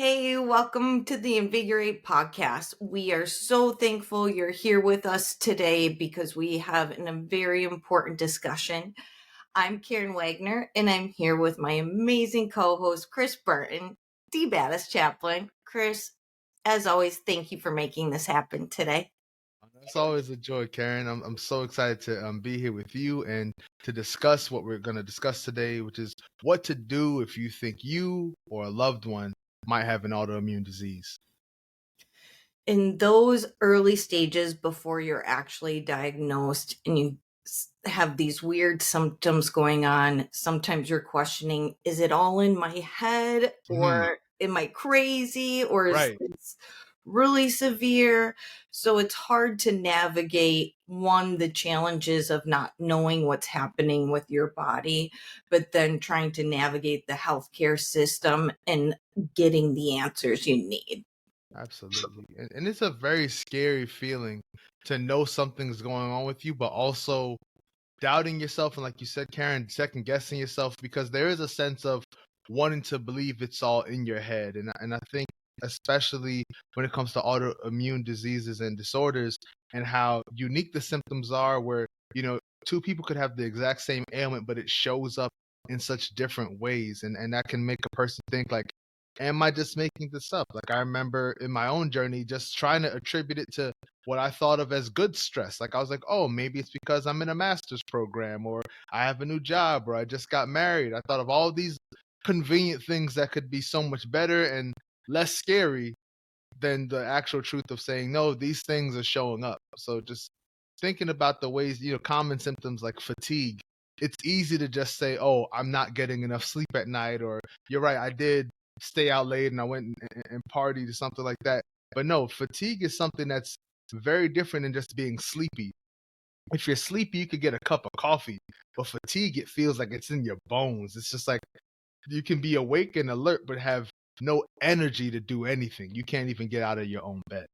Hey, welcome to the Invigorate podcast. We are so thankful you're here with us today because we have a very important discussion. I'm Karin Wagner, and I'm here with my amazing co-host, Chris Burton, the baddest chaplain. Chris, as always, thank you for making this happen today. It's always a joy, Karen. I'm so excited to be here with you and to discuss what we're going to discuss today, which is what to do if you think you or a loved one might have an autoimmune disease. In those early stages before you're actually diagnosed and you have these weird symptoms going on, sometimes you're questioning, is it all in my head or am I crazy or is Right. this really severe? So it's hard to navigate the challenges of not knowing what's happening with your body, but then trying to navigate the healthcare system and getting the answers you need. Absolutely. And it's a very scary feeling to know something's going on with you, but also doubting yourself. And like you said, Karen, second guessing yourself because there is a sense of wanting to believe it's all in your head. And I think especially when it comes to autoimmune diseases and disorders and how unique the symptoms are where, two people could have the exact same ailment, but it shows up in such different ways. And that can make a person think like, am I just making this up? Like I remember in my own journey, just trying to attribute it to what I thought of as good stress. Like I was like, oh, maybe it's because I'm in a master's program or I have a new job or I just got married. I thought of all these convenient things that could be so much better and less scary than the actual truth of saying, no, these things are showing up. So just thinking about the ways, common symptoms like fatigue, it's easy to just say, oh, I'm not getting enough sleep at night, or you're right, I did stay out late and I went and partied or something like that. But no, fatigue is something that's very different than just being sleepy. If you're sleepy, you could get a cup of coffee, but fatigue, it feels like it's in your bones. It's just like you can be awake and alert, but have no energy to do anything. You can't even get out of your own bed.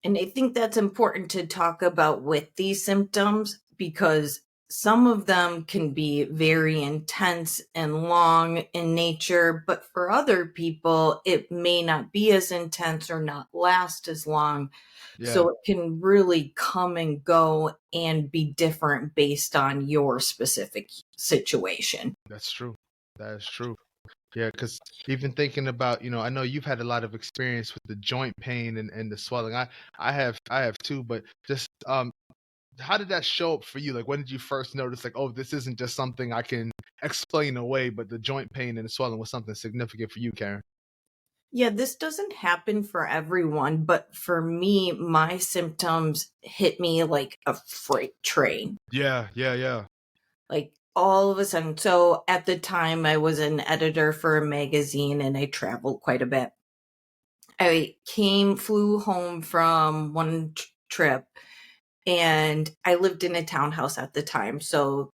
And I think that's important to talk about with these symptoms because some of them can be very intense and long in nature, but for other people, it may not be as intense or not last as long. Yeah, So it can really come and go and be different based on your specific situation. that's true. That is true. Yeah, because even thinking about, I know you've had a lot of experience with the joint pain and the swelling. I have too, but just how did that show up for you? Like when did you first notice like, oh, this isn't just something I can explain away, but the joint pain and the swelling was something significant for you, Karen? Yeah, this doesn't happen for everyone, but for me, my symptoms hit me like a freight train. Yeah, yeah, yeah. Like all of a sudden. So at the time, I was an editor for a magazine and I traveled quite a bit. Flew home from one trip and I lived in a townhouse at the time. So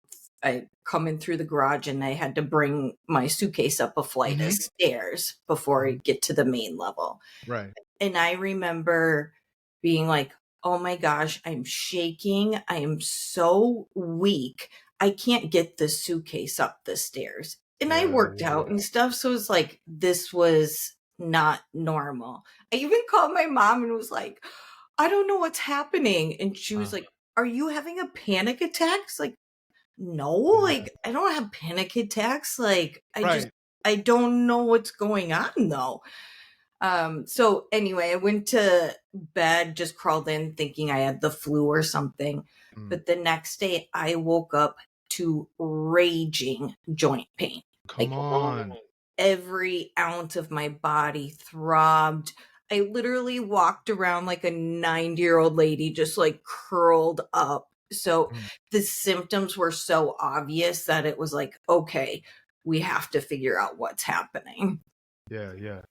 I come in through the garage and I had to bring my suitcase up a flight of Hmm. stairs before I Hmm. get to the main level. Right. And I remember being like, oh my gosh, I'm shaking. I am so weak. I can't get the suitcase up the stairs. And I Yeah, worked yeah. out and stuff. So it's like, this was not normal. I even called my mom and was like, I don't know what's happening. And she was Uh, like, are you having a panic attack? It's like, no, yeah. like I don't have panic attacks. Like Right. I don't know what's going on though. So anyway, I went to bed, just crawled in thinking I had the flu or something. Mm. But the next day I woke up to raging joint pain. Come Like on. every ounce of my body throbbed. I literally walked around like a 90-year-old lady, just like curled up. So Mm. the symptoms were so obvious that it was like, okay, we have to figure out what's happening. Yeah, yeah.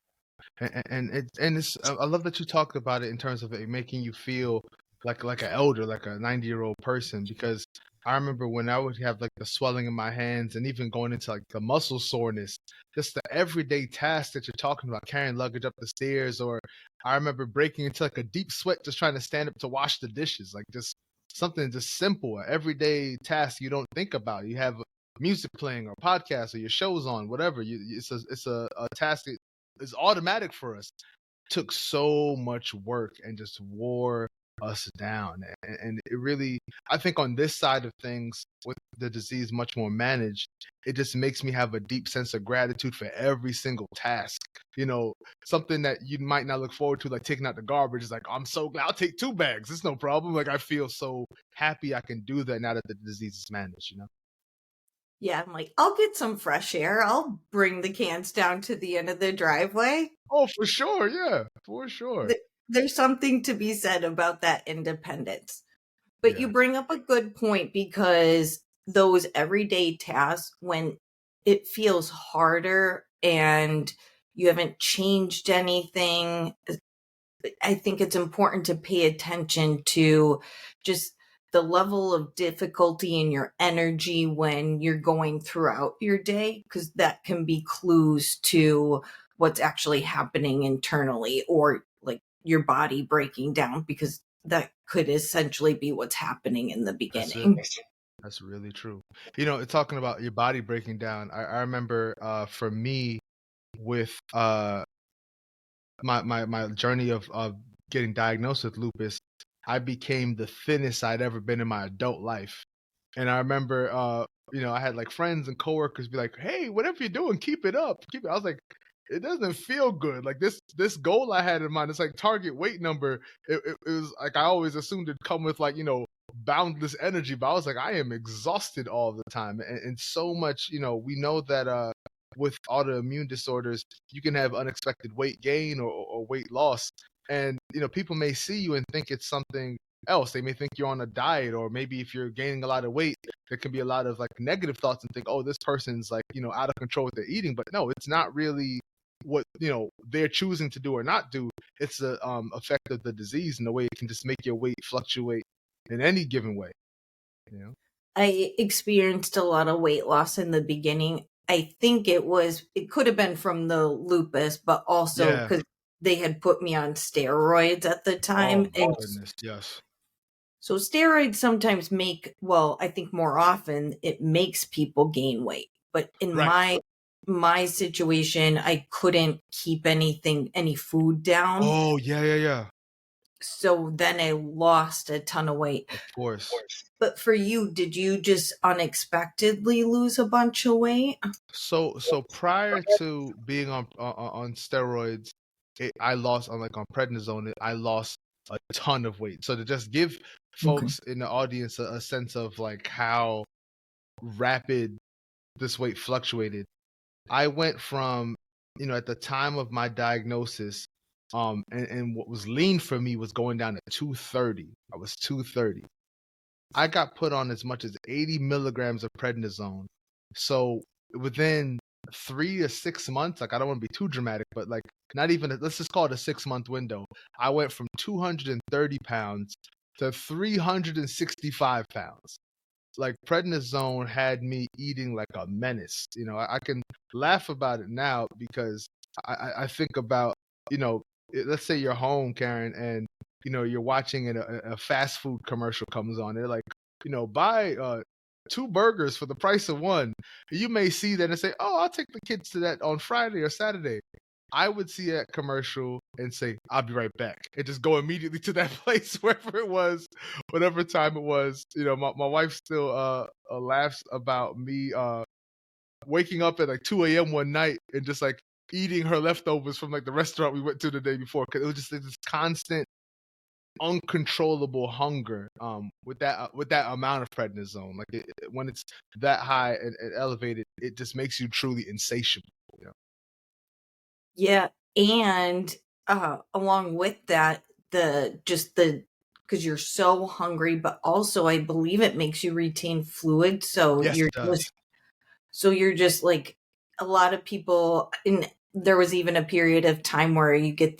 And it's I love that you talked about it in terms of it making you feel like an elder, like a 90-year-old person, because I remember when I would have like the swelling in my hands and even going into like the muscle soreness, just the everyday tasks that you're talking about, carrying luggage up the stairs, or I remember breaking into like a deep sweat just trying to stand up to wash the dishes, like just something just simple, an everyday task you don't think about. You have music playing or podcast or your shows on, whatever. It's a task is automatic for us took so much work and just wore us down. And it really, I think on this side of things, with the disease much more managed, it just makes me have a deep sense of gratitude for every single task. You know, something that you might not look forward to, like taking out the garbage, is like, I'm so glad I'll take 2 bags. It's no problem. Like, I feel so happy I can do that now that the disease is managed, you know? Yeah, I'm like, I'll get some fresh air. I'll bring the cans down to the end of the driveway. Oh, for sure. Yeah, for sure. There's something to be said about that independence. But you Yeah, bring up a good point because those everyday tasks, when it feels harder and you haven't changed anything, I think it's important to pay attention to just the level of difficulty in your energy when you're going throughout your day, because that can be clues to what's actually happening internally, or like your body breaking down, because that could essentially be what's happening in the that's it. beginning. That's really true. You know, talking about your body breaking down, I remember for me with my journey of getting diagnosed with lupus, I became the thinnest I'd ever been in my adult life. And I remember you know, I had like friends and coworkers be like, "Hey, whatever you're doing, keep it up. Keep it." I was like, it doesn't feel good. Like this goal I had in mind, it's like target weight number. It was like I always assumed it'd come with like, you know, boundless energy, but I was like, I am exhausted all the time. And so much, you know, we know that with autoimmune disorders, you can have unexpected weight gain or weight loss. And, you know, people may see you and think it's something else. They may think you're on a diet, or maybe if you're gaining a lot of weight, there can be a lot of like negative thoughts and think, oh, this person's like, you know, out of control with their eating. But no, it's not really what, you know, they're choosing to do or not do. It's the effect of the disease and the way it can just make your weight fluctuate in any given way, you know? I experienced a lot of weight loss in the beginning. I think it could have been from the lupus, but also Yeah. because they had put me on steroids at the Oh time. my And goodness. Yes. so steroids sometimes well, I think more often it makes people gain weight. But in Right. my situation, I couldn't keep any food down. Oh yeah, yeah, yeah. So then I lost a ton of weight. Of course. But for you, did you just unexpectedly lose a bunch of weight? So prior to being on steroids, I lost on like on prednisone. I lost a ton of weight. So to just give Okay. folks in the audience a sense of like how rapid this weight fluctuated, I went from, you know, at the time of my diagnosis, and what was lean for me was going down to 230. I was 230. I got put on as much as 80 milligrams of prednisone. So within 3 to 6 months, like I don't want to be too dramatic, but like not even, let's just call it a 6 month window. I went from 230 pounds to 365 pounds. Like prednisone had me eating like a menace. You know, I can laugh about it now because I think about, you know, let's say you're home, Karen, and you know you're watching and a fast food commercial comes on. They're like, you know, buy 2 burgers for the price of one. You may see that and say, oh, I'll take the kids to that on Friday or Saturday. I would see that commercial and say, I'll be right back. And just go immediately to that place, wherever it was, whatever time it was. You know, my wife still laughs about me waking up at like 2 a.m. one night and just like eating her leftovers from like the restaurant we went to the day before. Cause it was just like, this constant, uncontrollable hunger with that amount of prednisone. Like when it's that high and elevated, it just makes you truly insatiable. You know? Yeah, and, along with that, because you're so hungry, but also I believe it makes you retain fluid, Yes, it does. so you're just like a lot of people. And there was even a period of time where you get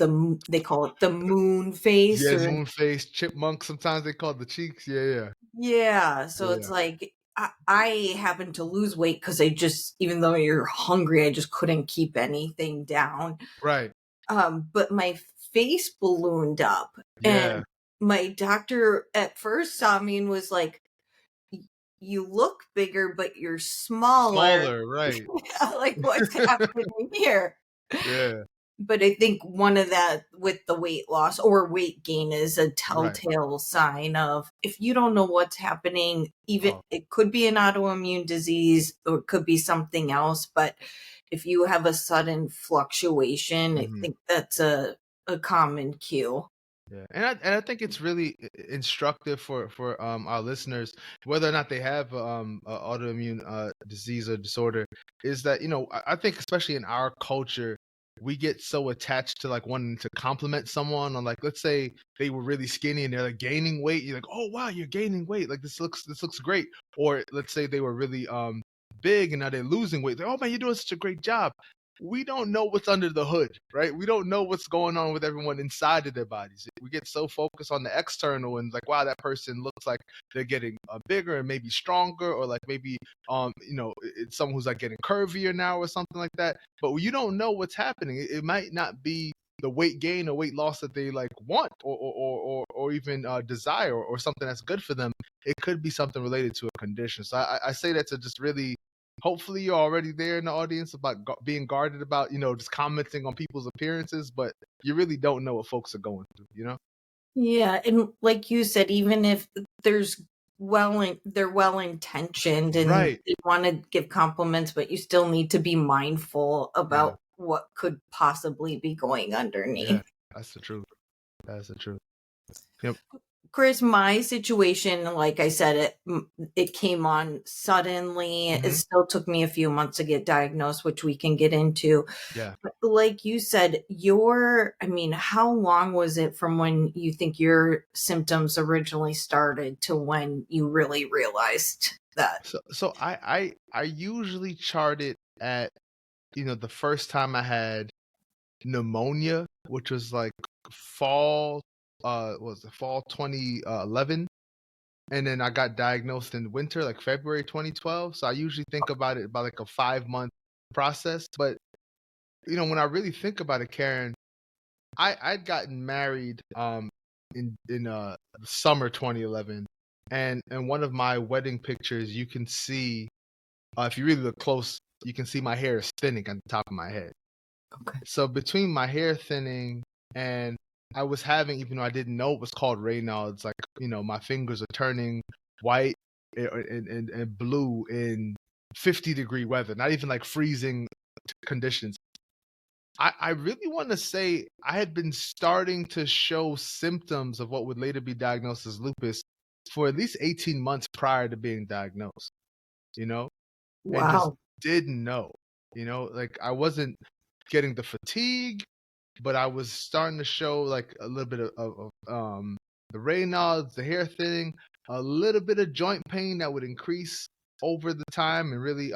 they call it the moon face, Yes, or moon face, chipmunk, sometimes they call it the cheeks. Yeah, yeah. yeah, so Yeah, it's yeah. like I happened to lose weight because I just, even though you're hungry, I just couldn't keep anything down. Right. But my face ballooned up, Yeah. and my doctor at first saw me and was like, You look bigger, but you're smaller." Smaller, right. Like, what's happening here? Yeah. But I think one of that with the weight loss or weight gain is a Right. telltale sign of if you don't know what's happening, even Oh. it could be an autoimmune disease or it could be something else. But if you have a sudden fluctuation, I Mhm. think that's a common cue. Yeah, and I think it's really instructive for our listeners, whether or not they have a autoimmune disease or disorder, is that I think especially in our culture, we get so attached to like wanting to compliment someone on, like, let's say they were really skinny and they're like gaining weight, you're like, oh wow, you're gaining weight, like this looks great. Or let's say they were really big and now they're losing weight, like, oh man, you're doing such a great job. We don't know what's under the hood, right? We don't know what's going on with everyone inside of their bodies. We get so focused on the external and like, wow, that person looks like they're getting bigger and maybe stronger, or like maybe it's someone who's like getting curvier now or something like that. But you don't know what's happening. It might not be the weight gain or weight loss that they like want or even desire, or something that's good for them. It could be something related to a condition. So I say that to just really, hopefully you're already there in the audience about being guarded about just commenting on people's appearances, but you really don't know what folks are going through. Yeah, and like you said, even if there's they're well intentioned and Right. they want to give compliments, but you still need to be mindful Yeah. about what could possibly be going Yeah. underneath. That's the truth. That's the truth. Yep. Chris, my situation, like I said, it came on suddenly. It Hmm. still took me a few months to get diagnosed, which we can get into. Yeah. But like you said, I mean, how long was it from when you think your symptoms originally started to when you really realized that? So I usually chart it at the first time I had pneumonia, which was like fall, was it fall 2011, and then I got diagnosed in winter, like February 2012. So I usually think about it about like a 5-month process. But when I really think about it, Karen, I'd gotten married in summer 2011, and in one of my wedding pictures, you can see, if you really look close, you can see my hair is thinning on the top of my head. Okay. So between my hair thinning and I was having, even though I didn't know it was called Raynaud's, like, my fingers are turning white and blue in 50-degree weather, not even like freezing conditions. I really want to say I had been starting to show symptoms of what would later be diagnosed as lupus for at least 18 months prior to being diagnosed, you know, and just Wow. didn't know, like I wasn't getting the fatigue, but I was starting to show like a little bit of the Raynaud's, the hair thinning, a little bit of joint pain that would increase over the time and really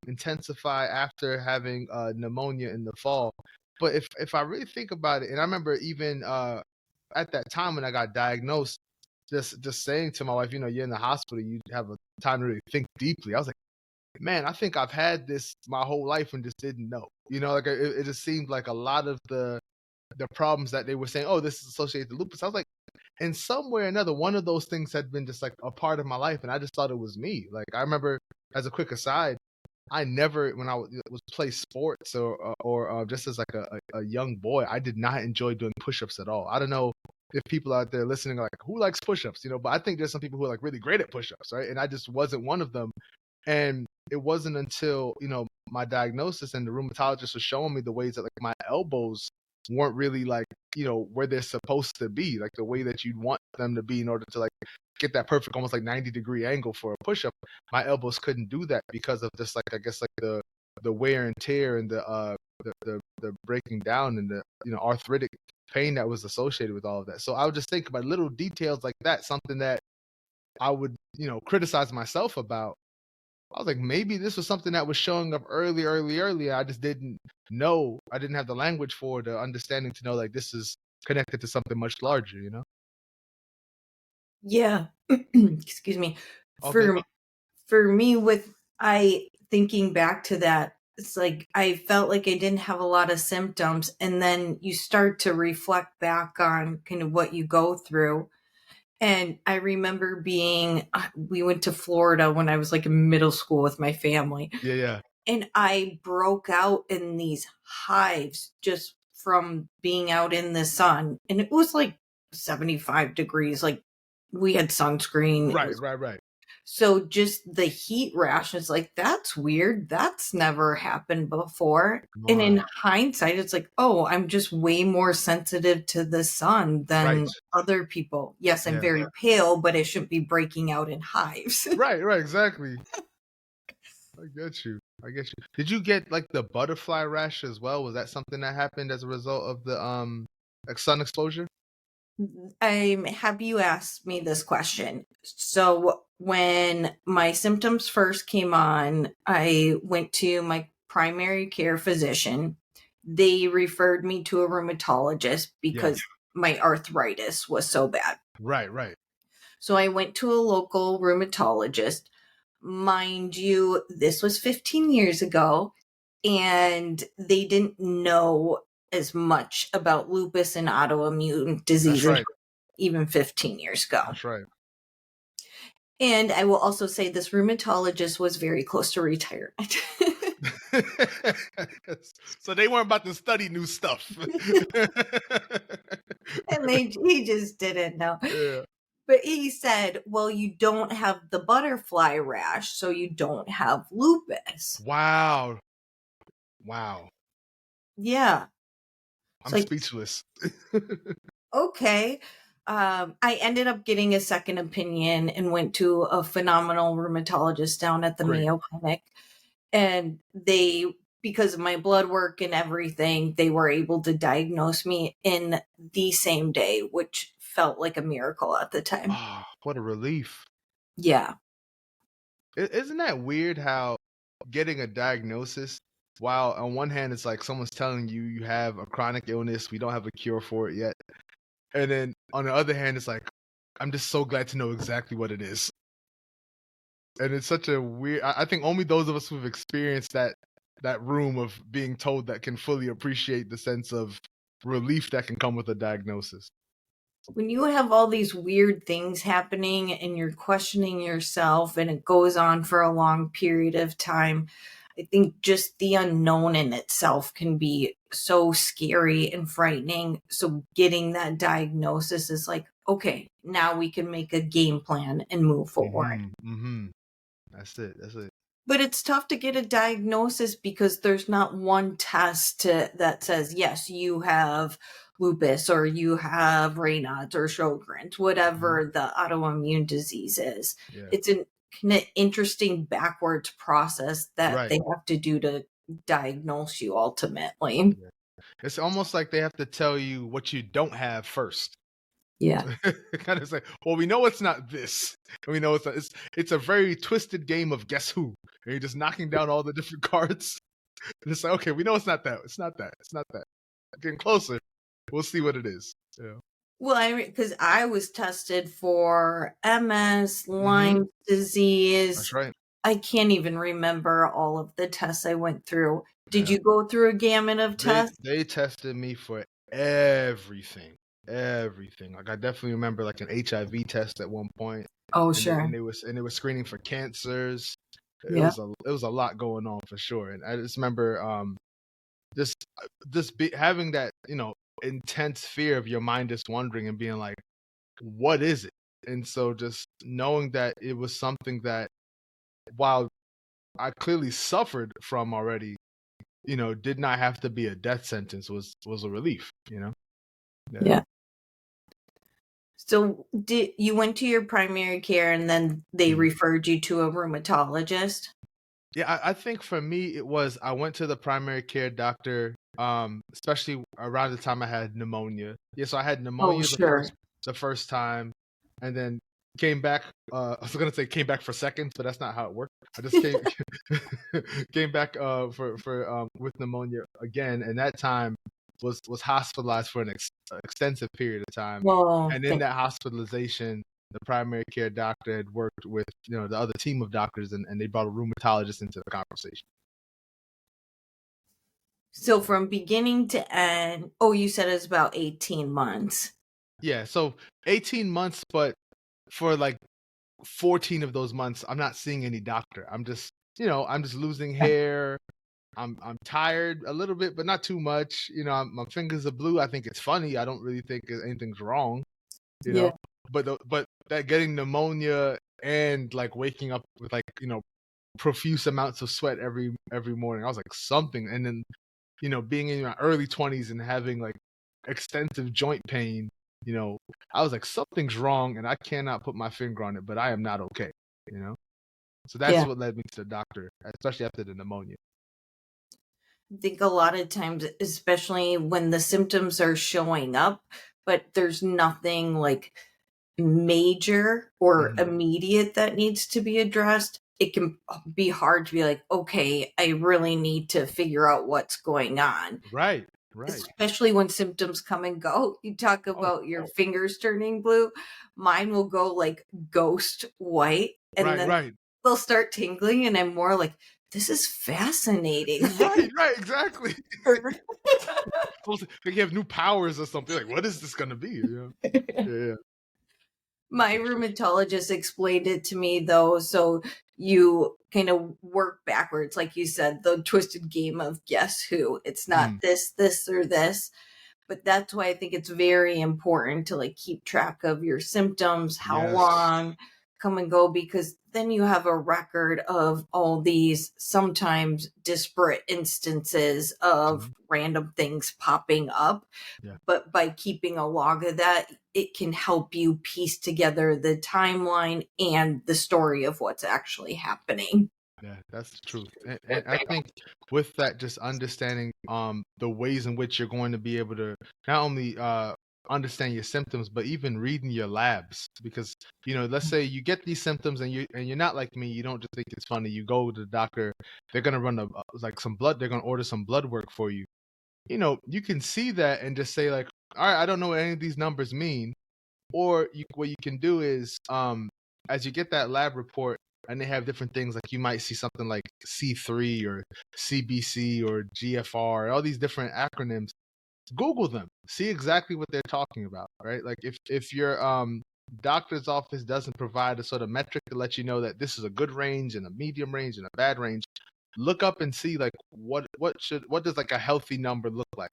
intensify after having pneumonia in the fall. But if I really think about it, and I remember even at that time when I got diagnosed, just saying to my wife, you're in the hospital, you have a time to really think deeply. I was like, man, I think I've had this my whole life and just didn't know. Like it just seemed like a lot of the problems that they were saying, oh, this is associated with lupus. I was like, in some way or another, one of those things had been just like a part of my life, and I just thought it was me. Like I remember, as a quick aside, I never, when I was play sports or just as like a young boy, I did not enjoy doing push-ups at all. I don't know if people out there listening are like, who likes push-ups, but I think there's some people who are like really great at push-ups, right? And I just wasn't one of them. And it wasn't until, my diagnosis and the rheumatologist was showing me the ways that like my elbows weren't really like, where they're supposed to be, like the way that you'd want them to be in order to like get that perfect, almost like 90-degree angle for a push up. My elbows couldn't do that because of just like, I guess, like the wear and tear and the breaking down and the, arthritic pain that was associated with all of that. So I would just think about little details like that, something that I would, criticize myself about. I was like, maybe this was something that was showing up early. I just didn't know. I didn't have the language for the understanding to know like this is connected to something much larger. Yeah. Excuse me. All good. For me with I thinking back to that, it's like I felt like I didn't have a lot of symptoms and then you start to reflect back on kind of what you go through. And I remember we went to Florida when I was like in middle school with my family Yeah, yeah. and I broke out in these hives just from being out in the sun, and it was like 75 degrees. Like, we had sunscreen. It Right, was right, right. so just the heat rash is like, that's weird. That's never happened before. Come And in on. hindsight, it's like, oh, I'm just way more sensitive to the sun Right. than other people. Yes, I'm Yeah. very pale, but I shouldn't be breaking out in hives. Right, right, exactly. I get you. I get you. Did you get like the butterfly rash as well? Was that something that happened as a result of the like sun exposure? I'm happy you asked me this question. So, when my symptoms first came on, I went to my primary care physician. They referred me to a rheumatologist Yeah. because my arthritis was so bad. Right, right. So, I went to a local rheumatologist. Mind you, this was 15 years ago, and they didn't know as much about lupus and autoimmune That's diseases right. even 15 years ago. That's right. And I will also say this rheumatologist was very close to retirement. So they weren't about to study new stuff. And he just didn't know. Yeah. But he said, well, you don't have the butterfly rash, so you don't have lupus. Wow. Wow. Yeah. It's I'm like, speechless. okay. I ended up getting a second opinion and went to a phenomenal rheumatologist down at the Great. Mayo Clinic. And they, because of my blood work and everything, they were able to diagnose me in the same day, which felt like a miracle at the time. Oh, what a relief. Yeah. Isn't that weird how getting a diagnosis, while on one hand it's like someone's telling you you have a chronic illness, we don't have a cure for it yet. And then on the other hand, it's like, I'm just so glad to know exactly what it is. And it's such a weird, I think only those of us who've experienced that room of being told that can fully appreciate the sense of relief that can come with a diagnosis. When you have all these weird things happening and you're questioning yourself and it goes on for a long period of time, I think just the unknown in itself can be so scary and frightening. So getting that diagnosis is like, okay, now we can make a game plan and move forward. Mhm. Mhm. That's it. That's it. But it's tough to get a diagnosis because there's not one test that says, yes, you have lupus or you have Raynaud's or Sjogren's, Mhm. whatever the autoimmune disease is. Yeah. It's an kind of interesting backwards process that Right. they have to do to diagnose you ultimately. Yeah. It's almost like they have to tell you what you don't have first. Yeah. Kind of say, well, we know it's not this. And we know it's not, it's a very twisted game of guess who. And you're just knocking down all the different cards. And it's like, okay, we know it's not that. It's not that. It's not that. Getting closer. We'll see what it is. Yeah. Well, because I was tested for MS, Mhm. Lyme disease. That's right. I can't even remember all of the tests I went through. Did Yeah. you go through a gamut of They tests? they tested me for everything. Everything. Like I definitely remember like an HIV test at one point. Oh, And they, sure. and they were screening for cancers. Yeah. It was a lot going on for sure. And I just remember just having that, intense fear of your mind just wondering and being like, what is it? And so just knowing that it was something that, while I clearly suffered from already, did not have to be a death sentence was a relief. Yeah. Yeah. So did you went to your primary care and then they Mhm. referred you to a rheumatologist? Yeah, I think for me it was I went to the primary care doctor, especially around the time I had pneumonia. Yeah, so I had Oh, pneumonia sure. the first time, and then came back. I was gonna say came back for seconds, but that's not how it worked. I just came came back for with pneumonia again, and that time was hospitalized for an extensive period of time. Well, And in that hospitalization, the primary care doctor had worked with the other team of doctors, and they brought a rheumatologist into the conversation. so from beginning to end, oh, you said it's about 18 months. Yeah, so 18 months, but for like 14 of those months, I'm not seeing any doctor. I'm just losing Yeah. hair. I'm tired a little bit, but not too much. My fingers are blue. I think it's funny. I don't really think anything's wrong. You Yeah. know, but that getting pneumonia and like waking up with like profuse amounts of sweat every morning. I was like something, and then being in my early 20s and having like extensive joint pain. I was like something's wrong, and I cannot put my finger on it, but I am not okay. You know, so that's Yeah. what led me to the doctor, especially after the pneumonia. I think a lot of times, especially when the symptoms are showing up, but there's nothing like major or Mhm. immediate that needs to be addressed, it can be hard to be like, okay, I really need to figure out what's going on. Right, right. Especially when symptoms come and go. You talk Oh, about your fingers turning blue. Mine will go like ghost white and right, then right. they'll start tingling, and I'm more like, this is fascinating. Right, right, exactly. Or- Like you have new powers or something. Like, what is this gonna be? Yeah, yeah. That's My interesting. rheumatologist explained it to me though, so you kind of work backwards, like you said, the twisted game of guess who. It's not Mm, this, or this. But that's why I think it's very important to like keep track of your symptoms, how yes. long come and go, because then you have a record of all these sometimes disparate instances of Mhm. random things popping up. Yeah. But by keeping a log of that, it can help you piece together the timeline and the story of what's actually happening. Yeah, that's the truth. And I think with that, just understanding the ways in which you're going to be able to not only understand your symptoms, but even reading your labs. Because let's say you get these symptoms and you're not like me, you don't just think it's funny. You go to the doctor, they're gonna run like some blood, they're gonna order some blood work for you. You can see that and just say like, all right, I don't know what any of these numbers mean. Or what you can do is, as you get that lab report, and they have different things, like you might see something like C3 or CBC or GFR, all these different acronyms. Google them, see exactly what they're talking about, right? Like if your doctor's office doesn't provide a sort of metric to let you know that this is a good range and a medium range and a bad range, look up and see like what does like a healthy number look like?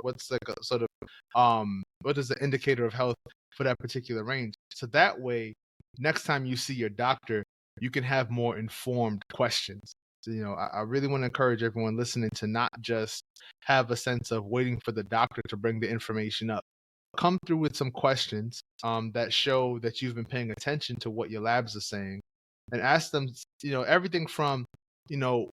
What's like a sort of what is the indicator of health for that particular range? So that way, next time you see your doctor, you can have more informed questions. So, I really want to encourage everyone listening to not just have a sense of waiting for the doctor to bring the information up. Come through with some questions that show that you've been paying attention to what your labs are saying, and ask them, everything from, you know,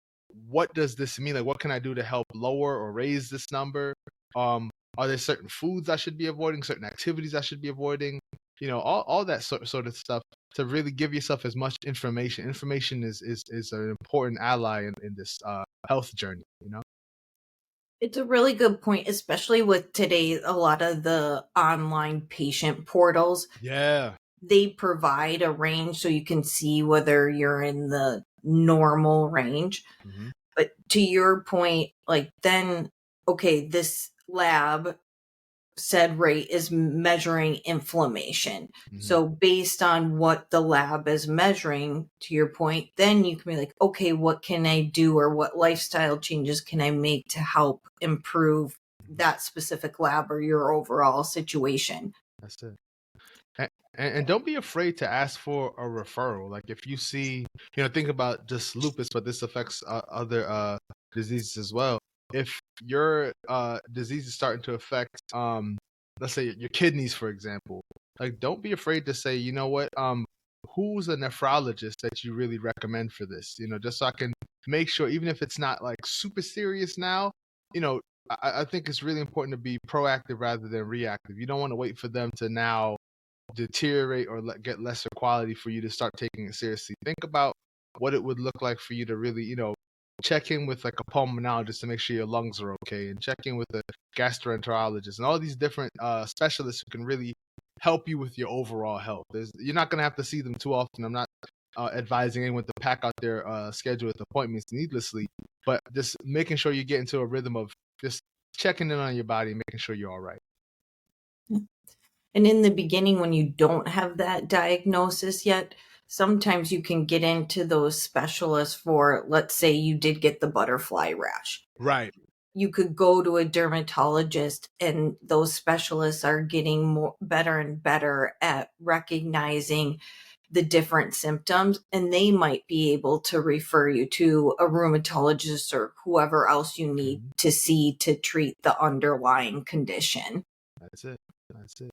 what does this mean? Like, what can I do to help lower or raise this number? Um, are there certain foods I should be avoiding, certain activities I should be avoiding? All that sort of stuff, to really give yourself as much information. Information is an important ally in this health journey. It's a really good point, especially with today, a lot of the online patient portals, Yeah. they provide a range so you can see whether you're in the normal range. Hmm. But to your point, like then, okay, this lab said rate is measuring inflammation. Hmm. So based on what the lab is measuring, to your point, then you can be like, okay, what can I do, or what lifestyle changes can I make to help improve that specific lab or your overall situation? That's it. And don't be afraid to ask for a referral. Like if you see, think about just lupus, but this affects other diseases as well. If your disease is starting to affect, let's say your kidneys, for example, like don't be afraid to say, you know what, who's a nephrologist that you really recommend for this? Just so I can make sure, even if it's not like super serious now, you know, I think it's really important to be proactive rather than reactive. You don't want to wait for them to now deteriorate or get lesser quality for you to start taking it seriously. Think about what it would look like for you to really, check in with like a pulmonologist to make sure your lungs are okay, and check in with a gastroenterologist and all these different specialists who can really help you with your overall health. You're not going to have to see them too often. I'm not advising anyone to pack out their schedule with appointments needlessly, but just making sure you get into a rhythm of just checking in on your body and making sure you're all right. And in the beginning, when you don't have that diagnosis yet, sometimes you can get into those specialists for, let's say you did get the butterfly rash. Right. You could go to a dermatologist, and those specialists are getting better and better at recognizing the different symptoms, and they might be able to refer you to a rheumatologist or whoever else you need to see to treat the underlying condition. That's it. That's it.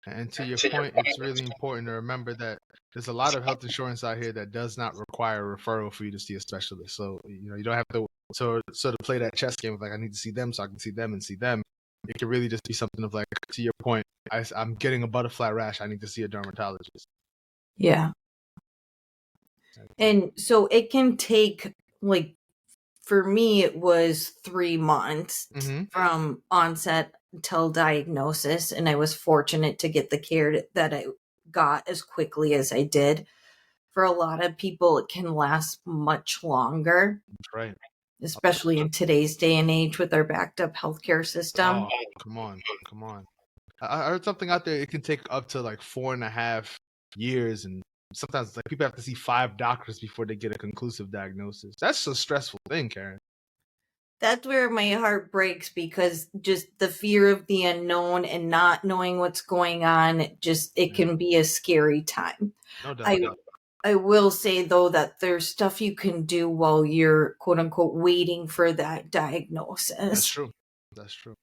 And to your point, it's really important to remember that there's a lot of health insurance out here that does not require a referral for you to see a specialist. So, you don't have to sort of play that chess game of like, I need to see them so I can see them and see them. It can really just be something of like, to your point, I'm getting a butterfly rash. I need to see a dermatologist. Yeah. And so it can take, like, for me, it was 3 months from onset until diagnosis. And I was fortunate to get the care that I got as quickly as I did. For a lot of people, it can last much longer. That's right. Especially in today's day and age with our backed up healthcare system. Oh, come on. I heard something out there. It can take up to like 4.5 years, and sometimes like people have to see 5 doctors before they get a conclusive diagnosis. That's a stressful thing, Karin. That's where my heart breaks, because just the fear of the unknown and not knowing what's going on, it can be a scary time. No doubt. I will say, though, that there's stuff you can do while you're, quote unquote, waiting for that diagnosis. That's true.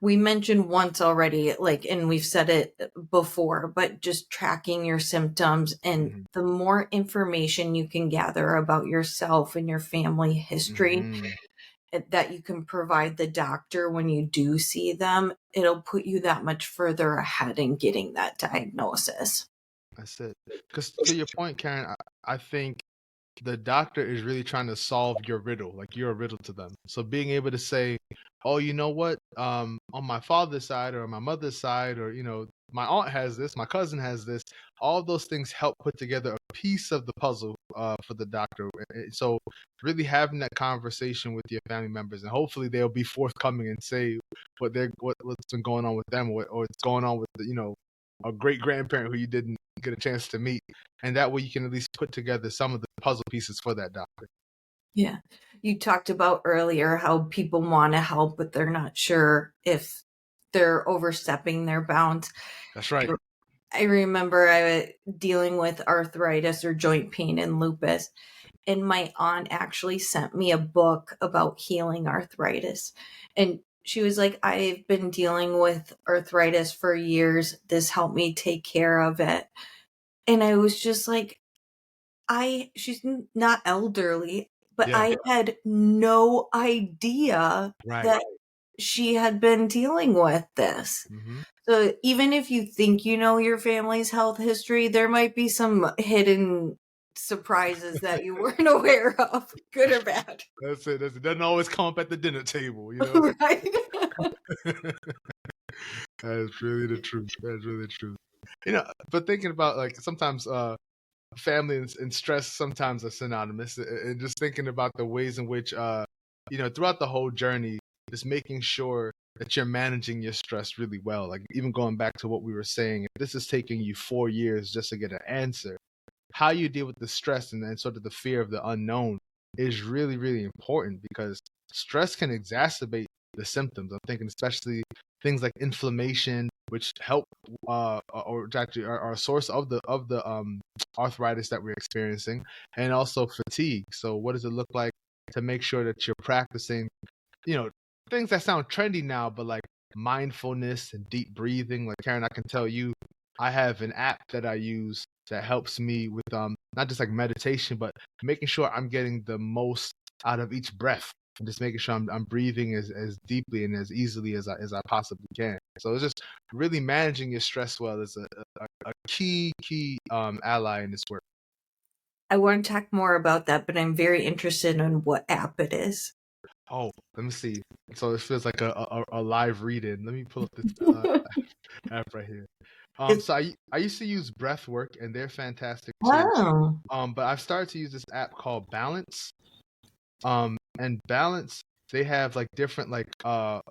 We mentioned once already, like, and we've said it before, but just tracking your symptoms, and the more information you can gather about yourself and your family history that you can provide the doctor when you do see them, it'll put you that much further ahead in getting that diagnosis. That's it. Because to your point, Karin, I think the doctor is really trying to solve your riddle. Like, you're a riddle to them. So being able to say, oh, you know what? On my father's side or my mother's side, or, my aunt has this, my cousin has this, all of those things help put together a piece of the puzzle for the doctor. So really having that conversation with your family members, and hopefully they'll be forthcoming and say what's been going on with them, or what's going on with a great grandparent who you didn't get a chance to meet, and that way you can at least put together some of the puzzle pieces for that doctor. Yeah. You talked about earlier how people want to help, but they're not sure if they're overstepping their bounds. That's right. I remember I was dealing with arthritis or joint pain and lupus, and my aunt actually sent me a book about healing arthritis. And she was like, I've been dealing with arthritis for years. This helped me take care of it. And I was just like, she's not elderly, but I had no idea that she had been dealing with this. So even if you think you know your family's health history, there might be some hidden surprises that you weren't aware of, good or bad. That's it. It doesn't always come up at the dinner table, Right? That's really the truth. That's really the truth. But thinking about, like, sometimes family and stress sometimes are synonymous, and just thinking about the ways in which throughout the whole journey, just making sure that you're managing your stress really well. Like, even going back to what we were saying, if this is taking you 4 years just to get an answer, how you deal with the stress and then sort of the fear of the unknown is really, really important, because stress can exacerbate the symptoms. I'm thinking especially things like inflammation, which help or actually are a source of the arthritis that we're experiencing, and also fatigue. So what does it look like to make sure that you're practicing, things that sound trendy now, but like mindfulness and deep breathing? Like, Karin, I can tell you, I have an app that I use that helps me with not just like meditation, but making sure I'm getting the most out of each breath, and just making sure I'm breathing as deeply and as easily as I possibly can. So it's just really managing your stress well is a key ally in this work. I want to talk more about that, but I'm very interested in what app it is. Oh, let me see. So it feels like a live read-in. Let me pull up this app right here. So I used to use breath work, and they're fantastic too. Wow. But I've started to use this app called Balance. And Balance, they have like different like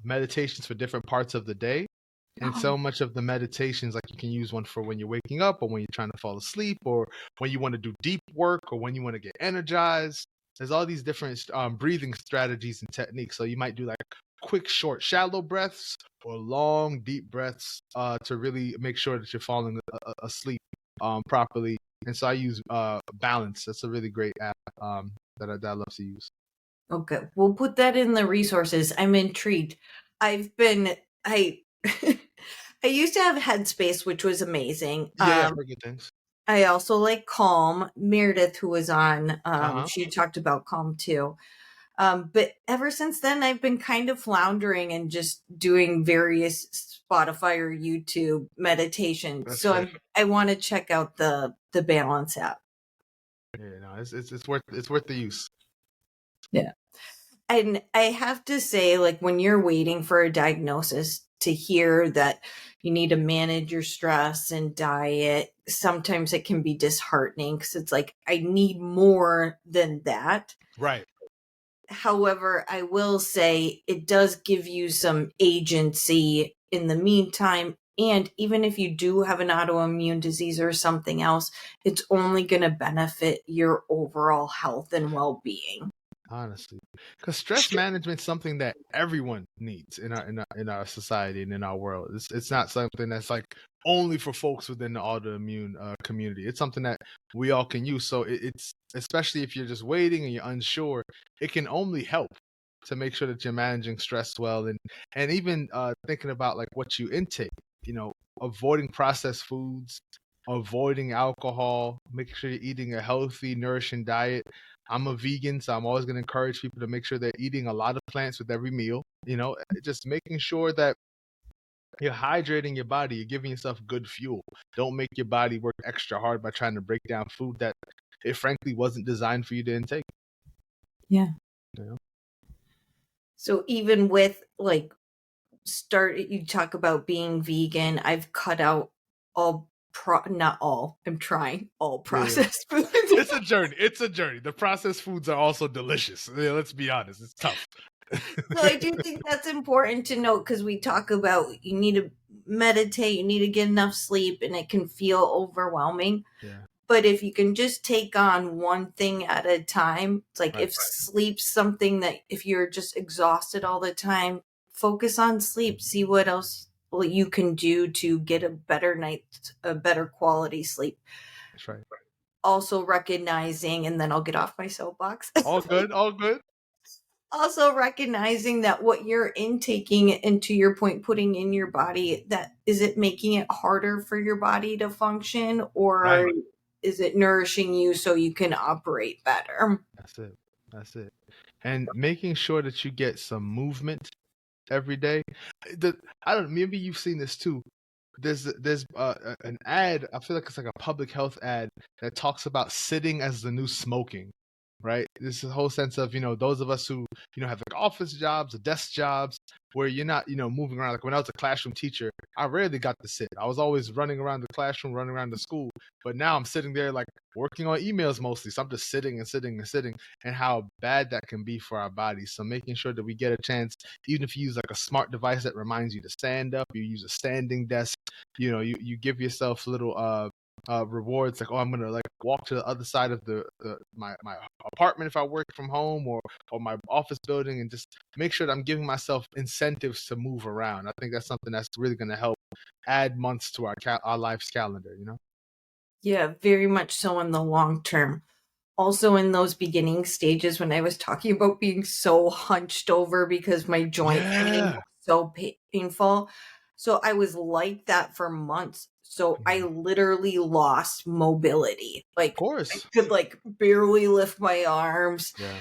meditations for different parts of the day. And so much of the meditations, like you can use one for when you're waking up or when you're trying to fall asleep or when you want to do deep work or when you want to get energized. There's all these different breathing strategies and techniques. So you might do like quick, short, shallow breaths or long, deep breaths to really make sure that you're falling asleep properly. And so I use Balance. That's a really great app that I love to use. Okay, we'll put that in the resources. I'm intrigued. I I used to have Headspace, which was amazing. Yeah, for good things. I also like Calm. Meredith, who was on, Uh-huh. she talked about Calm too. But ever since then, I've been kind of floundering and just doing various Spotify or YouTube meditations. That's So fair. I want to check out the Balance app. Yeah, no, it's worth the use. Yeah. And I have to say, like, when you're waiting for a diagnosis, to hear that you need to manage your stress and diet, sometimes it can be disheartening because it's like, I need more than that. Right. However, I will say it does give you some agency in the meantime. And even if you do have an autoimmune disease or something else, it's only going to benefit your overall health and well being. Honestly, because stress management is something that everyone needs in our society and in our world. It's not something that's like only for folks within the autoimmune community. It's something that we all can use. So it's especially if you're just waiting and you're unsure, it can only help to make sure that you're managing stress well and even thinking about like what you intake. You know, avoiding processed foods, avoiding alcohol, making sure you're eating a healthy, nourishing diet. I'm a vegan, so I'm always going to encourage people to make sure they're eating a lot of plants with every meal. You know, just making sure that you're hydrating your body, you're giving yourself good fuel. Don't make your body work extra hard by trying to break down food that it frankly wasn't designed for you to intake. Yeah. You know? So even with like you talk about being vegan, I've cut out not all, I'm trying all Yeah. processed food. It's a journey. It's a journey. The processed foods are also delicious. Yeah, let's be honest. It's tough. So I do think that's important to note because we talk about you need to meditate, you need to get enough sleep, and it can feel overwhelming. Yeah. But if you can just take on one thing at a time, it's like Right. if sleep's something that if you're just exhausted all the time, focus on sleep. See what else you can do to get a better night, a better quality sleep. That's right. Also recognizing, and then I'll get off my soapbox. All good. All good. Also recognizing that what you're intaking and to your point putting in your body, that is it making it harder for your body to function, or Right. is it nourishing you so you can operate better? That's it. That's it. And making sure that you get some movement every day. The I don't know, maybe you've seen this too. There's an ad. I feel like it's like a public health ad that talks about sitting as the new smoking, right? This is a whole sense of those of us who have like office jobs or desk jobs where you're not moving around. Like when I was a classroom teacher, I rarely got to sit. I was always running around the classroom, running around the school. But now I'm sitting there like working on emails mostly. So I'm just sitting and sitting and sitting, and how bad that can be for our bodies. So making sure that we get a chance, even if you use like a smart device that reminds you to stand up, you use a standing desk, you give yourself little rewards like, oh, I'm gonna like walk to the other side of my apartment if I work from home or my office building, and just make sure that I'm giving myself incentives to move around. I think that's something that's really gonna help add months to our life's calendar. Yeah, very much so in the long term. Also in those beginning stages when I was talking about being so hunched over because my joint pain Yeah. was so painful. So I was like that for months. So I Mhm. literally lost mobility. Of Like I course. could like barely lift my arms, Yeah.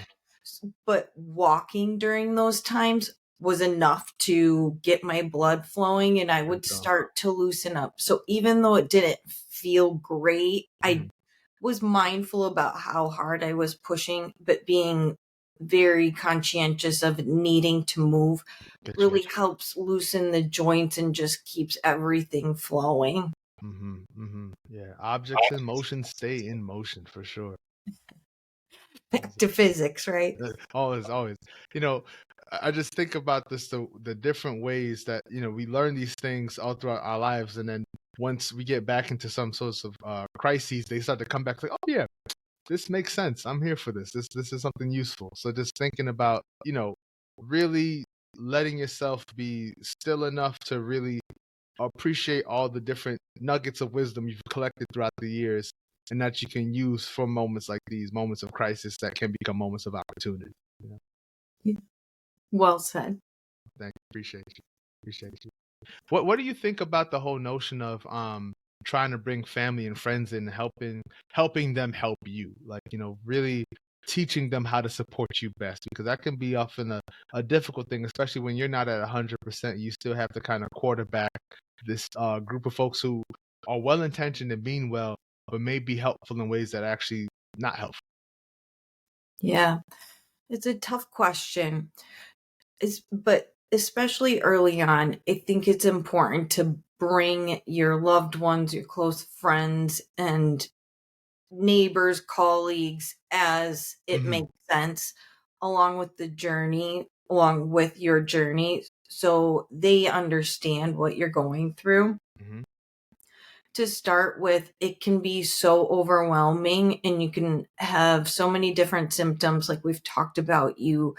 but walking during those times was enough to get my blood flowing and I There would you go. start to loosen up. So even though it didn't feel great, I Mhm. was mindful about how hard I was pushing, but being very conscientious of needing to move Get you. really helps loosen the joints and just keeps everything flowing. Yeah. Objects in motion stay in motion for sure. Back to physics, right? Always, always. You know, I just think about this, the different ways that, we learn these things all throughout our lives, and then once we get back into some sorts of crises, they start to come back like, oh yeah, this makes sense. I'm here for this. This is something useful. So just thinking about, really letting yourself be still enough to really appreciate all the different nuggets of wisdom you've collected throughout the years, and that you can use for moments like these, moments of crisis that can become moments of opportunity. Yeah. Well said. Thank you. Appreciate you. What do you think about the whole notion of trying to bring family and friends in, helping them help you? Like, really teaching them how to support you best, because that can be often a difficult thing, especially when you're not at 100%. You still have to kind of quarterback this group of folks who are well intentioned and mean well, but may be helpful in ways that are actually not helpful. Yeah, it's a tough question. But especially early on, I think it's important to bring your loved ones, your close friends, and neighbors, colleagues, as it Hmm. makes sense, along with your journey, so they understand what you're going through. Hmm. To start with, it can be so overwhelming, and you can have so many different symptoms, like we've talked about. You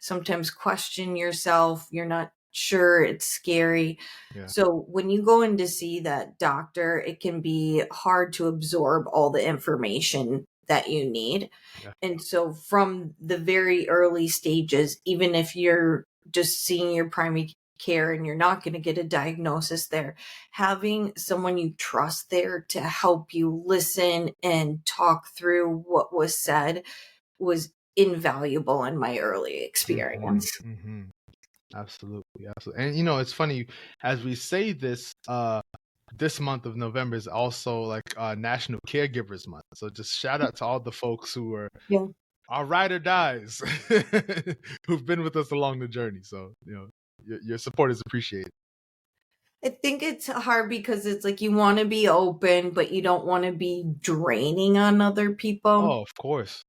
sometimes question yourself, you're not sure, it's scary. Yeah. So when you go in to see that doctor, it can be hard to absorb all the information that you need. Yeah. And so from the very early stages, even if you're just seeing your primary care and you're not going to get a diagnosis there, having someone you trust there to help you listen and talk through what was said was invaluable in my early Hmm. experience. Hmm. Absolutely, absolutely. And it's funny, as we say this, this month of November is also like National Caregivers Month. So just shout out to all the folks who are Yeah. our ride or dies, who've been with us along the journey. So your support is appreciated. I think it's hard because it's like you want to be open, but you don't want to be draining on other people. Oh, of course,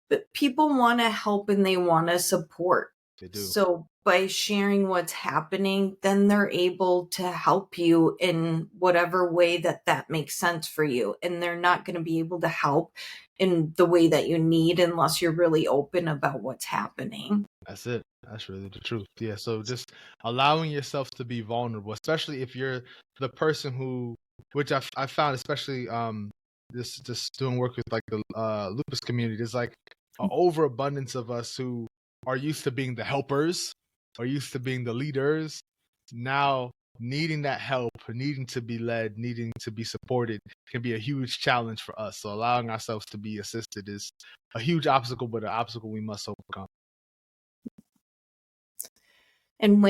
But people want to help and they want to support. they do. So by sharing what's happening, then they're able to help you in whatever way that makes sense for you. And they're not going to be able to help in the way that you need unless you're really open about what's happening. That's it. That's really the truth. Yeah. So just allowing yourself to be vulnerable, especially if you're the person who, which I found, especially this just doing work with like the lupus community. There's like an overabundance of us who are used to being the helpers, are used to being the leaders. Now needing that help, needing to be led, needing to be supported can be a huge challenge for us. So allowing ourselves to be assisted is a huge obstacle, but an obstacle we must overcome. And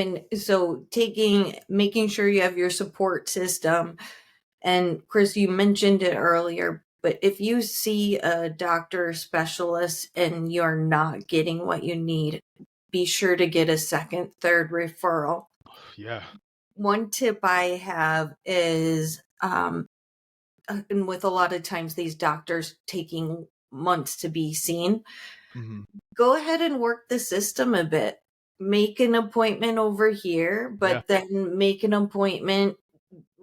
making sure you have your support system. And Chris, you mentioned it earlier, but if you see a doctor or specialist and you're not getting what you need, be sure to get a second, third referral. Yeah. One tip I have is, and with a lot of times these doctors taking months to be seen, Hmm. go ahead and work the system a bit. Make an appointment over here, Yeah. but then make an appointment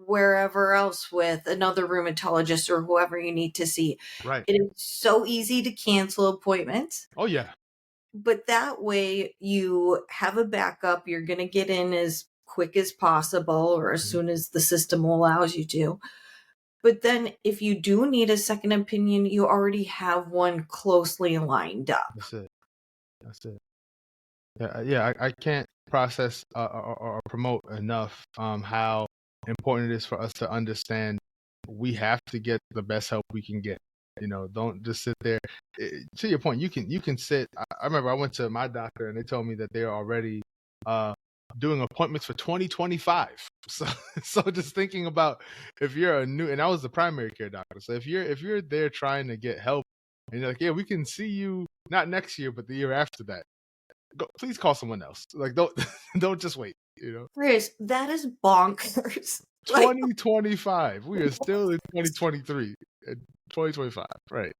wherever else with another rheumatologist or whoever you need to see. Right. It is so easy to cancel appointments, Oh yeah. but that way you have a backup. You're going to get in as quick as possible or as Mhm. soon as the system allows you to. But then if you do need a second opinion, you already have one closely lined up. That's it. That's it. Yeah. Yeah. I can't process or promote enough how important it is for us to understand we have to get the best help we can get. Don't just sit there. To your point, you can sit. I remember I went to my doctor and they told me that they're already uh, doing appointments for 2025. So so just thinking about, if you're a new, and I was the primary care doctor. So if you're there trying to get help and you're like, yeah, we can see you not next year, but the year after that. Please call someone else. Like, don't don't just wait. Chris, that is bonkers. Like, 2025. We are still in 2023 and 2025. Right.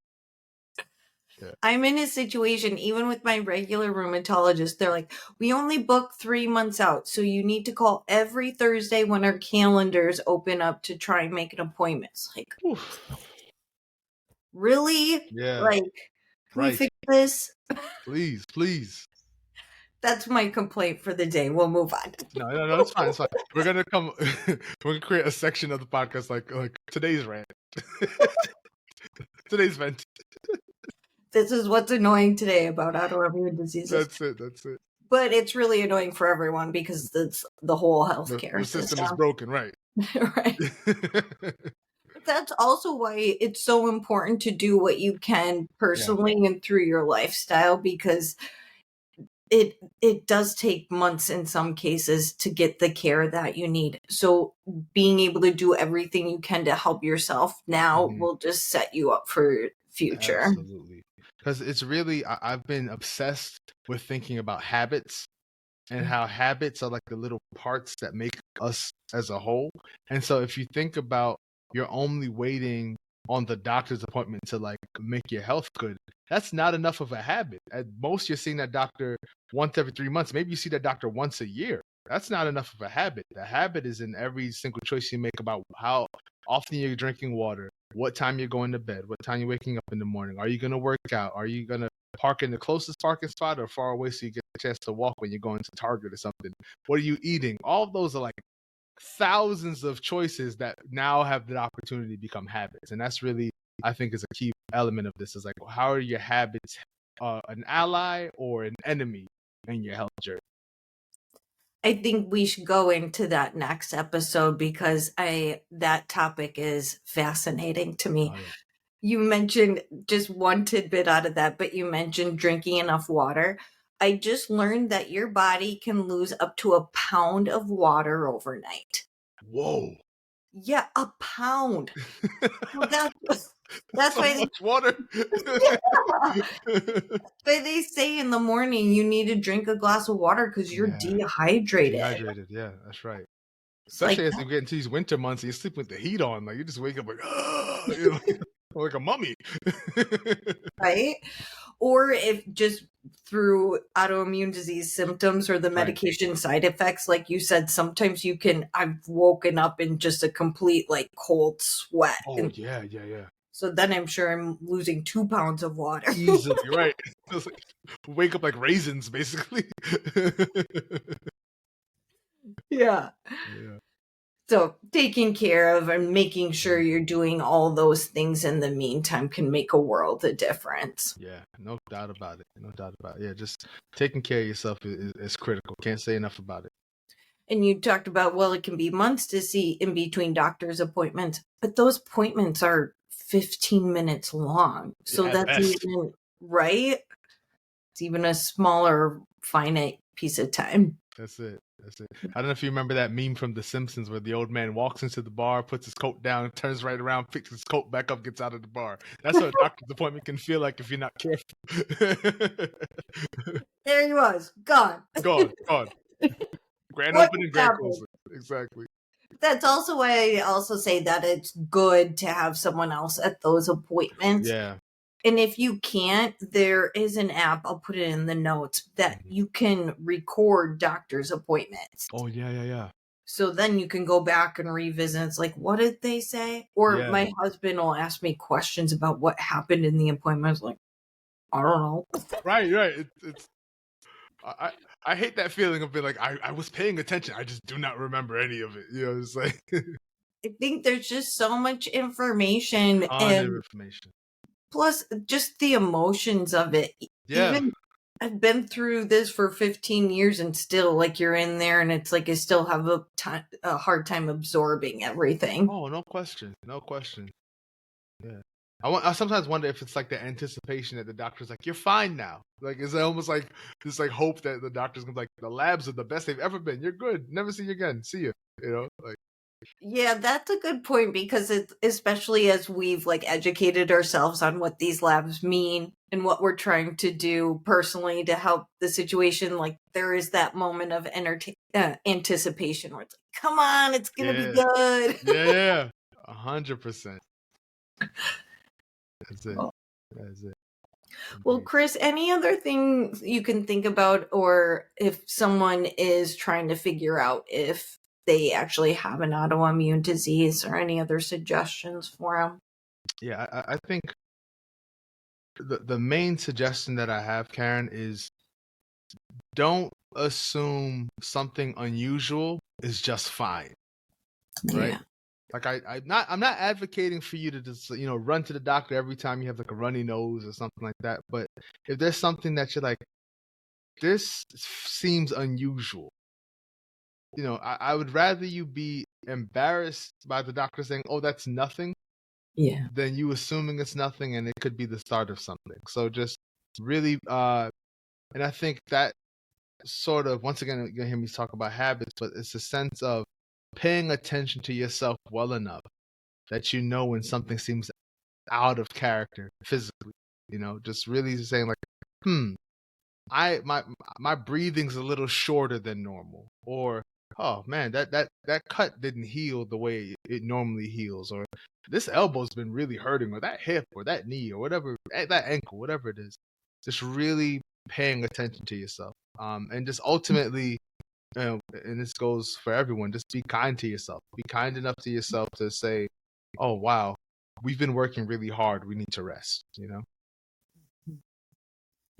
Yeah. I'm in a situation, even with my regular rheumatologist, they're like, we only book 3 months out. So you need to call every Thursday when our calendars open up to try and make an appointment. It's like, Oof. really? Yeah. Like, can we Right. fix this? Please, please. That's my complaint for the day. We'll move on. No, it's fine. It's fine. We're gonna come. We're gonna create a section of the podcast like today's rant, today's vent. This is what's annoying today about autoimmune diseases. That's it. That's it. But it's really annoying for everyone because it's the whole healthcare The system is system. broken, right? Right. That's also why it's so important to do what you can personally and through your lifestyle, because it does take months in some cases to get the care that you need. So being able to do everything you can to help yourself now will just set you up for future. Absolutely. Because it's really, I've been obsessed with thinking about habits and how habits are like the little parts that make us as a whole. And so if you think about you're only waiting on the doctor's appointment to like make your health good, that's not enough of a habit. At most, you're seeing that doctor once every 3 months. Maybe you see that doctor once a year. That's not enough of a habit. The habit is in every single choice you make about how often you're drinking water, what time you're going to bed, what time you're waking up in the morning. Are you going to work out? Are you going to park in the closest parking spot or far away so you get a chance to walk when you're going to Target or something? What are you eating? All of those are like thousands of choices that now have the opportunity to become habits. And that's really, I think, is a key element of this, is like, how are your habits an ally or an enemy in your health journey? I think we should go into that next episode because that topic is fascinating to me. Oh, yeah. You mentioned just one tidbit out of that, but you mentioned drinking enough water. I just learned that your body can lose up to a pound of water overnight. Whoa. Yeah, a pound. Well, that's So why much water. but they say in the morning you need to drink a glass of water because you're Yeah. dehydrated. Dehydrated. Yeah, that's right. It's like, Especially as you get into these winter months and you sleep with the heat on, like you just wake up like, you know, like a mummy. right? Or if just through autoimmune disease symptoms or the Right. medication side effects, like you said, sometimes I've woken up in just a complete like cold sweat. Oh, And yeah, yeah, yeah. so then I'm sure I'm losing 2 pounds of water. Easily, right. It's like, wake up like raisins, basically. Yeah. Yeah. So taking care of and making sure you're doing all those things in the meantime can make a world of difference. Yeah, no doubt about it. No doubt about it. Yeah, just taking care of yourself is critical. Can't say enough about it. And you talked about, well, it can be months to see in between doctor's appointments, but those appointments are 15 minutes long. So At that's best. even, right? It's even a smaller, finite piece of time. That's it. That's it. I don't know if you remember that meme from The Simpsons where the old man walks into the bar, puts his coat down, turns right around, picks his coat back up, gets out of the bar. That's what a doctor's appointment can feel like if you're not careful. There he was, gone. Gone. Grand What opening, grand happened? closing. Exactly. That's also why I also say that it's good to have someone else at those appointments. Yeah. And if you can't, there is an app, I'll put it in the notes, that you can record doctor's appointments. Oh, yeah. So then you can go back and revisit. It's like, what did they say? Or Yeah. my husband will ask me questions about what happened in the appointment. I was like, I don't know. Right. It's I hate that feeling of being like, I was paying attention. I just do not remember any of it. You know, it's like I think there's just so much information, ton of and information. plus just the emotions of it. Yeah. Even I've been through this for 15 years and still, like, you're in there and it's like I still have a hard time absorbing everything. Oh, no question. No question. Yeah. I sometimes wonder if it's like the anticipation that the doctor's like, you're fine now. Like, is it almost like this like hope that the doctor's gonna be like, the labs are the best they've ever been. You're good. Never see you again. See you. You know, like Yeah, that's a good point because it's especially as we've like educated ourselves on what these labs mean and what we're trying to do personally to help the situation. Like there is that moment of anticipation where it's like, come on, it's gonna be yeah. good. Yeah. 100%. That's it. Oh. That's it. Well, Indeed. Chris, any other things you can think about, or if someone is trying to figure out if they actually have an autoimmune disease, or any other suggestions for them? Yeah, I think the main suggestion that I have, Karen, is don't assume something unusual is just fine, right? Yeah. Like I'm not advocating for you to just run to the doctor every time you have like a runny nose or something like that. But if there's something that you're like, this seems unusual, I would rather you be embarrassed by the doctor saying, "Oh, that's nothing," Yeah. than you assuming it's nothing and it could be the start of something. So just really, and I think that sort of, once again, you're gonna hear me talk about habits, but it's a sense of paying attention to yourself well enough that you know when something seems out of character physically. Just really saying like, hmm, I my breathing's a little shorter than normal, or oh man, that cut didn't heal the way it normally heals, or this elbow's been really hurting, or that hip, or that knee, or whatever, that ankle, whatever it is. Just really paying attention to yourself, and just ultimately, and this goes for everyone, just be kind to yourself. Be kind enough to yourself to say, "Oh wow, we've been working really hard. We need to rest."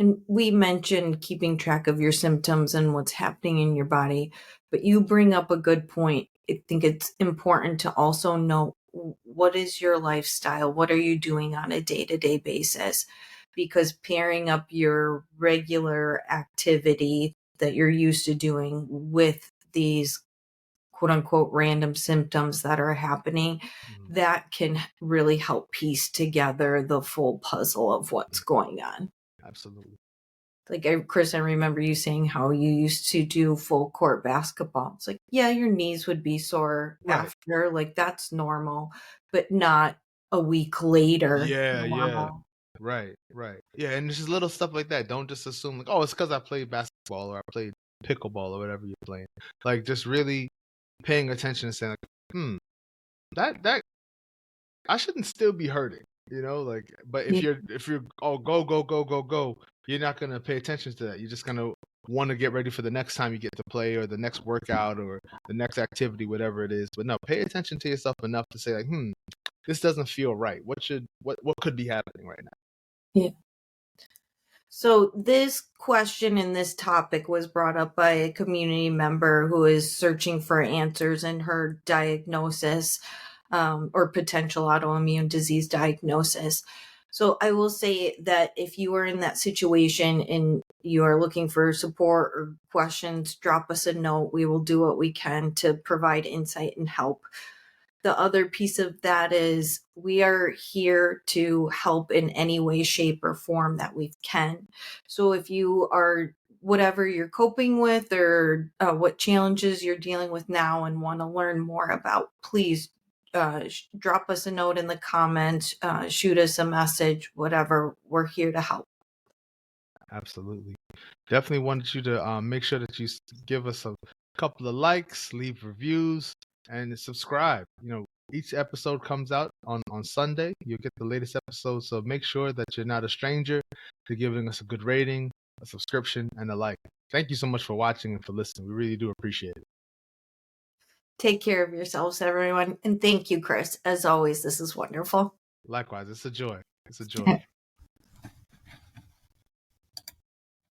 And we mentioned keeping track of your symptoms and what's happening in your body, but you bring up a good point. I think it's important to also know what is your lifestyle? What are you doing on a day to day basis? Because pairing up your regular activity that you're used to doing with these quote unquote random symptoms that are happening, Mhm. that can really help piece together the full puzzle of what's Mhm. going on. Absolutely. Like, Chris, I remember you saying how you used to do full court basketball. It's like, yeah, your knees would be sore Right. after, like that's normal, but not a week later Yeah, yeah. normal. Right, right. Yeah, and it's just little stuff like that. Don't just assume like, oh, it's because I played basketball or I played pickleball or whatever you're playing. Like just really paying attention and saying like, that I shouldn't still be hurting, like, but if Yeah. you're oh, go go go go go, you're not gonna pay attention to that. You're just gonna want to get ready for the next time you get to play or the next workout or the next activity, whatever it is. But no, pay attention to yourself enough to say like, this doesn't feel right. What could be happening right now? Yeah. So this question and this topic was brought up by a community member who is searching for answers in her diagnosis, or potential autoimmune disease diagnosis. So I will say that if you are in that situation and you are looking for support or questions, drop us a note. We will do what we can to provide insight and help. The other piece of that is we are here to help in any way, shape, or form that we can. So if you are, whatever you're coping with, or what challenges you're dealing with now and want to learn more about, please drop us a note in the comments, shoot us a message, whatever. We're here to help. Absolutely. Definitely wanted you to make sure that you give us a couple of likes, leave reviews, and subscribe. Each episode comes out on Sunday. You'll get the latest episode. So make sure that you're not a stranger to giving us a good rating, a subscription, and a like. Thank you so much for watching and for listening. We really do appreciate it. Take care of yourselves, everyone. And thank you, Chris. As always, this is wonderful. Likewise, it's a joy. It's a joy.